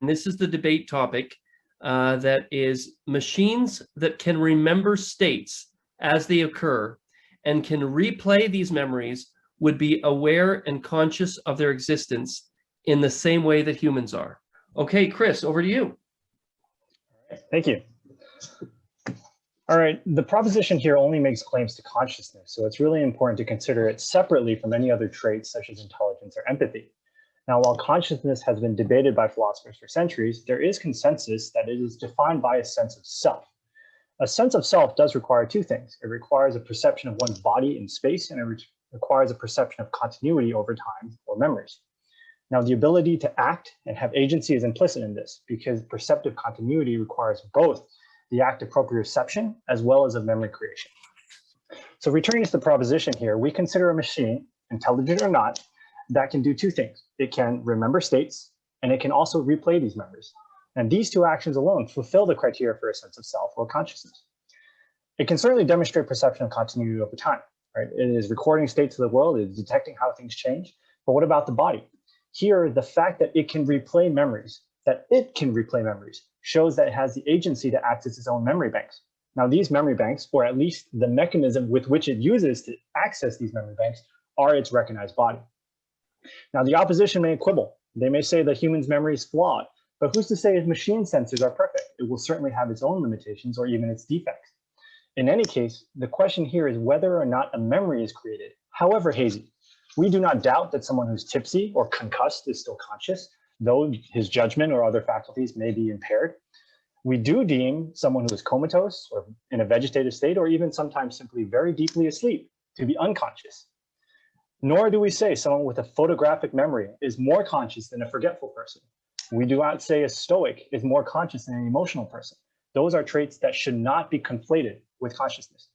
and this is the debate topic, that is machines that can remember states as they occur and can replay these memories would be aware and conscious of their existence in the same way that humans are. Okay, Chris, over to you. Thank you. All right, the proposition here only makes claims to consciousness, so it's really important to consider it separately from any other traits such as intelligence or empathy. Now, while consciousness has been debated by philosophers for centuries, there is consensus that it is defined by a sense of self. A sense of self does require two things. It requires a perception of one's body in space, and it requires a perception of continuity over time or memories. Now, the ability to act and have agency is implicit in this because perceptive continuity requires both the act of proprioception as well as of memory creation. So returning to the proposition here, we consider a machine, intelligent or not, that can do two things. It can remember states, and it can also replay these memories. And these two actions alone fulfill the criteria for a sense of self or consciousness. It can certainly demonstrate perception of continuity over time, right? It is recording states of the world, it is detecting how things change, but what about the body? Here, the fact that it can replay memories, shows that it has the agency to access its own memory banks. Now, these memory banks, or at least the mechanism with which it uses to access these memory banks, are its recognized body. Now, the opposition may quibble. They may say the human's memory is flawed, but who's to say its machine sensors are perfect? It will certainly have its own limitations or even its defects. In any case, the question here is whether or not a memory is created, however hazy. We do not doubt that someone who's tipsy or concussed is still conscious, though his judgment or other faculties may be impaired. We do deem someone who is comatose or in a vegetative state, or even sometimes simply very deeply asleep, to be unconscious. Nor do we say someone with a photographic memory is more conscious than a forgetful person. We do not say a stoic is more conscious than an emotional person. Those are traits that should not be conflated with consciousness.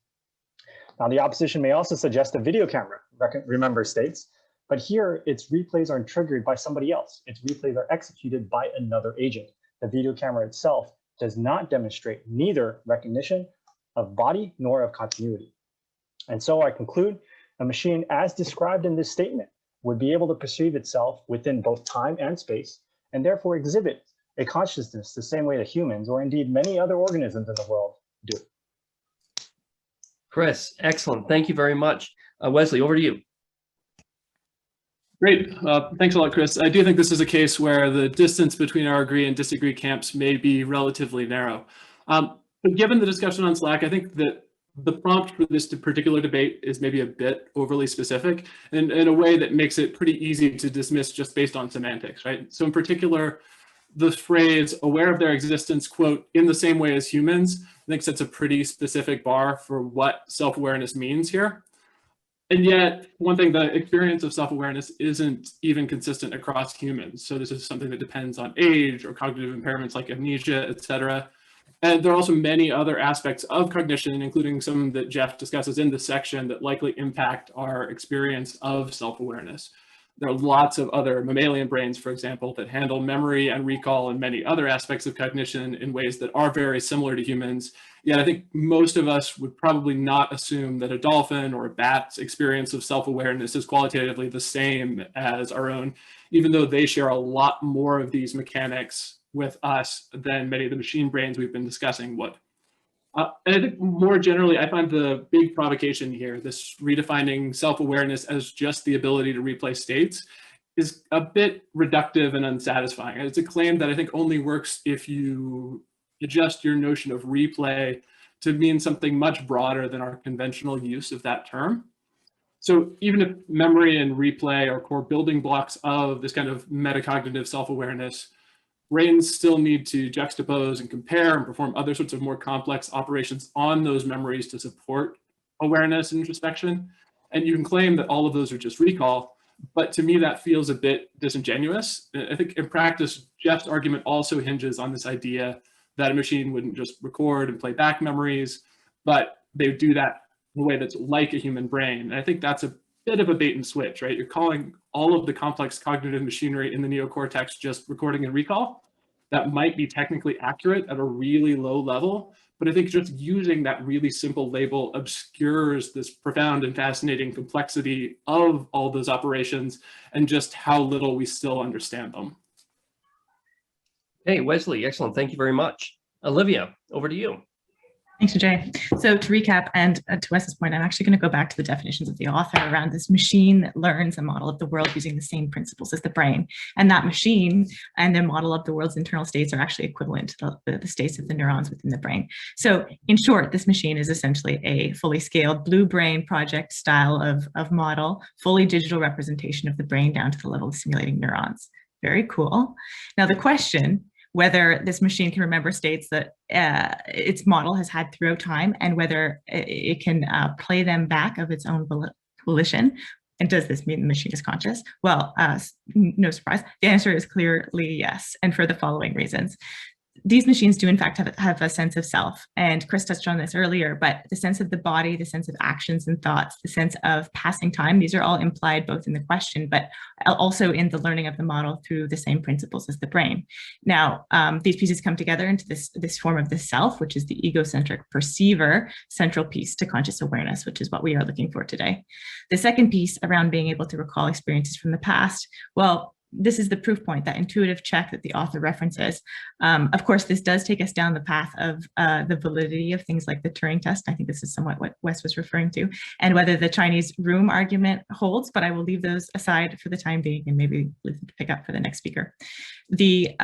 Now, the opposition may also suggest a video camera remembers states, but here its replays are triggered by somebody else. Its replays are executed by another agent. The video camera itself does not demonstrate neither recognition of body nor of continuity. And so I conclude, a machine as described in this statement would be able to perceive itself within both time and space, and therefore exhibit a consciousness the same way that humans, or indeed many other organisms in the world, do. Chris, excellent. Thank you very much. Wesley, over to you. Great. Thanks a lot, Chris. I do think this is a case where the distance between our agree and disagree camps may be relatively narrow. But given the discussion on Slack, I think that the prompt for this particular debate is maybe a bit overly specific and in a way that makes it pretty easy to dismiss just based on semantics, right? So in particular, the phrase aware of their existence, quote, in the same way as humans, I think sets a pretty specific bar for what self-awareness means here. And yet, one thing, the experience of self-awareness isn't even consistent across humans. So this is something that depends on age or cognitive impairments like amnesia, et cetera. And there are also many other aspects of cognition, including some that Jeff discusses in this section, that likely impact our experience of self-awareness. There are lots of other mammalian brains, for example, that handle memory and recall and many other aspects of cognition in ways that are very similar to humans. Yet I think most of us would probably not assume that a dolphin or a bat's experience of self-awareness is qualitatively the same as our own, even though they share a lot more of these mechanics with us than many of the machine brains we've been discussing would. And I think more generally, I find the big provocation here, this redefining self-awareness as just the ability to replay states, is a bit reductive and unsatisfying. It's a claim that I think only works if you adjust your notion of replay to mean something much broader than our conventional use of that term. So even if memory and replay are core building blocks of this kind of metacognitive self-awareness, brains still need to juxtapose and compare and perform other sorts of more complex operations on those memories to support awareness and introspection. And you can claim that all of those are just recall, but to me that feels a bit disingenuous. I think in practice, Jeff's argument also hinges on this idea that a machine wouldn't just record and play back memories, but they would do that in a way that's like a human brain. And I think that's a bit of a bait and switch, right? You're calling all of the complex cognitive machinery in the neocortex just recording and recall. That might be technically accurate at a really low level, but I think just using that really simple label obscures this profound and fascinating complexity of all those operations and just how little we still understand them. Hey, Wesley, excellent. Thank you very much. Olivia, over to you. Thanks, Jay. So to recap, and to Wes's point, I'm actually going to go back to the definitions of the author around this machine that learns a model of the world using the same principles as the brain. And that machine and the model of the world's internal states are actually equivalent to the states of the neurons within the brain. So in short, this machine is essentially a fully scaled blue brain project style of model, fully digital representation of the brain down to the level of simulating neurons. Very cool. Now the question, whether this machine can remember states that its model has had throughout time, and whether it can play them back of its own volition. And does this mean the machine is conscious? Well, no surprise. The answer is clearly yes, and for the following reasons. These machines do in fact have a sense of self, and Chris touched on this earlier, but the sense of the body, the sense of actions and thoughts, the sense of passing time, these are all implied both in the question, but also in the learning of the model through the same principles as the brain. Now, these pieces come together into this form of the self, which is the egocentric perceiver, central piece to conscious awareness, which is what we are looking for today. The second piece around being able to recall experiences from the past, well, this is the proof point, that intuitive check that the author references. Of course, this does take us down the path of the validity of things like the Turing test. I think this is somewhat what Wes was referring to, and whether the Chinese room argument holds, but I will leave those aside for the time being and maybe pick up for the next speaker. The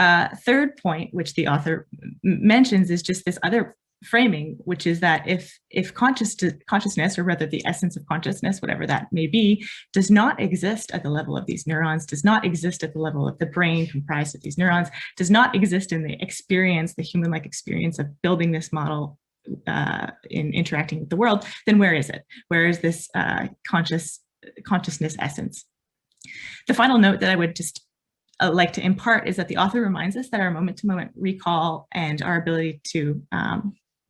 third point, which the author mentions, is just this other framing, which is that if consciousness, or rather the essence of consciousness, whatever that may be, does not exist at the level of these neurons, does not exist at the level of the brain comprised of these neurons, does not exist in the experience, the human-like experience of building this model in interacting with the world, then where is it? Where is this consciousness essence? The final note that I would just like to impart is that the author reminds us that our moment-to-moment recall and our ability to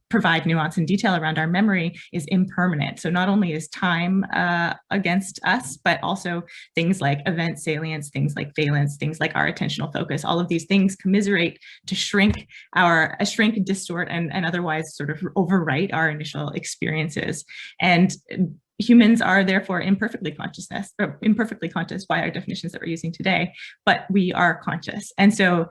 provide nuance and detail around our memory is impermanent. So not only is time against us, but also things like event salience, things like valence, things like our attentional focus, all of these things commiserate to shrink, distort, and otherwise sort of overwrite our initial experiences. And humans are therefore imperfectly conscious by our definitions that we're using today, but we are conscious. And so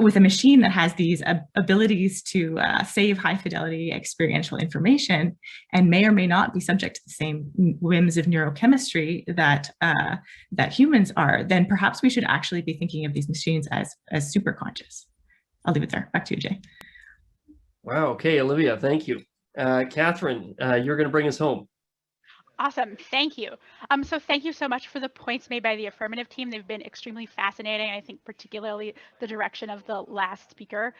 with a machine that has these abilities to save high fidelity experiential information and may or may not be subject to the same whims of neurochemistry that humans are, then perhaps we should actually be thinking of these machines as super conscious. I'll leave it there. Back to you, Jay. Wow. Okay, Olivia, thank you. Catherine, you're going to bring us home. Awesome, thank you. So thank you so much for the points made by the affirmative team. They've been extremely fascinating. I think particularly the direction of the last speaker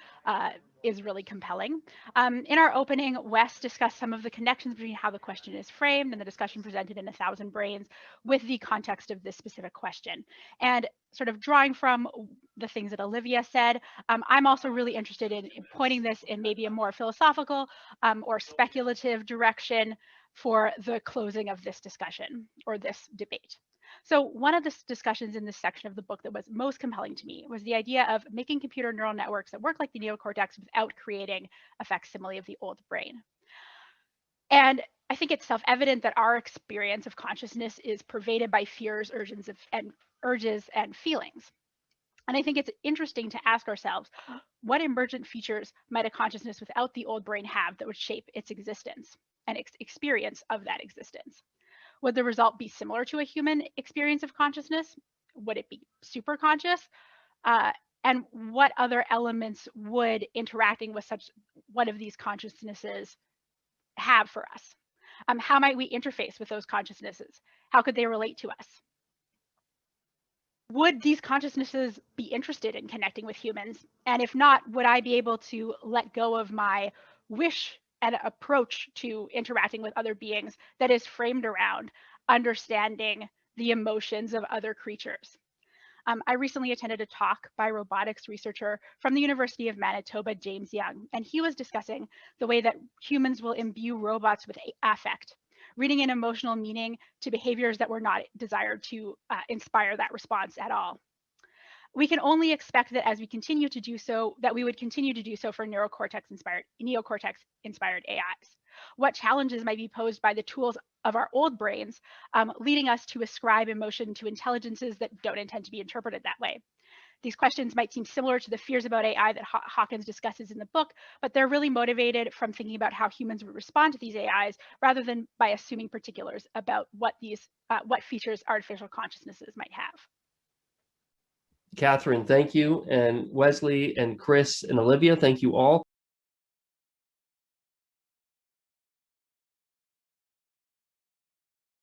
is really compelling. In our opening, Wes discussed some of the connections between how the question is framed and the discussion presented in 1,000 Brains with the context of this specific question. And sort of drawing from the things that Olivia said, I'm also really interested in pointing this in maybe a more philosophical or speculative direction for the closing of this discussion or this debate. So one of the discussions in this section of the book that was most compelling to me was the idea of making computer neural networks that work like the neocortex without creating a facsimile of the old brain. And I think it's self-evident that our experience of consciousness is pervaded by fears, urges, and feelings. And I think it's interesting to ask ourselves, what emergent features might a consciousness without the old brain have that would shape its existence and experience of that existence? Would the result be similar to a human experience of consciousness? Would it be super conscious? And what other elements would interacting with such one of these consciousnesses have for us? How might we interface with those consciousnesses? How could they relate to us? Would these consciousnesses be interested in connecting with humans? And if not, would I be able to let go of my wish and approach to interacting with other beings that is framed around understanding the emotions of other creatures? I recently attended a talk by a robotics researcher from the University of Manitoba, James Young, and he was discussing the way that humans will imbue robots with affect, reading an emotional meaning to behaviors that were not desired to inspire that response at all. We can only expect that as we continue to do so, that we would continue to do so for neocortex-inspired AIs. What challenges might be posed by the tools of our old brains, leading us to ascribe emotion to intelligences that don't intend to be interpreted that way? these questions might seem similar to the fears about AI that Hawkins discusses in the book, but they're really motivated from thinking about how humans would respond to these AIs rather than by assuming particulars about what features artificial consciousnesses might have. Catherine, thank you. And Wesley and Chris and Olivia, thank you all.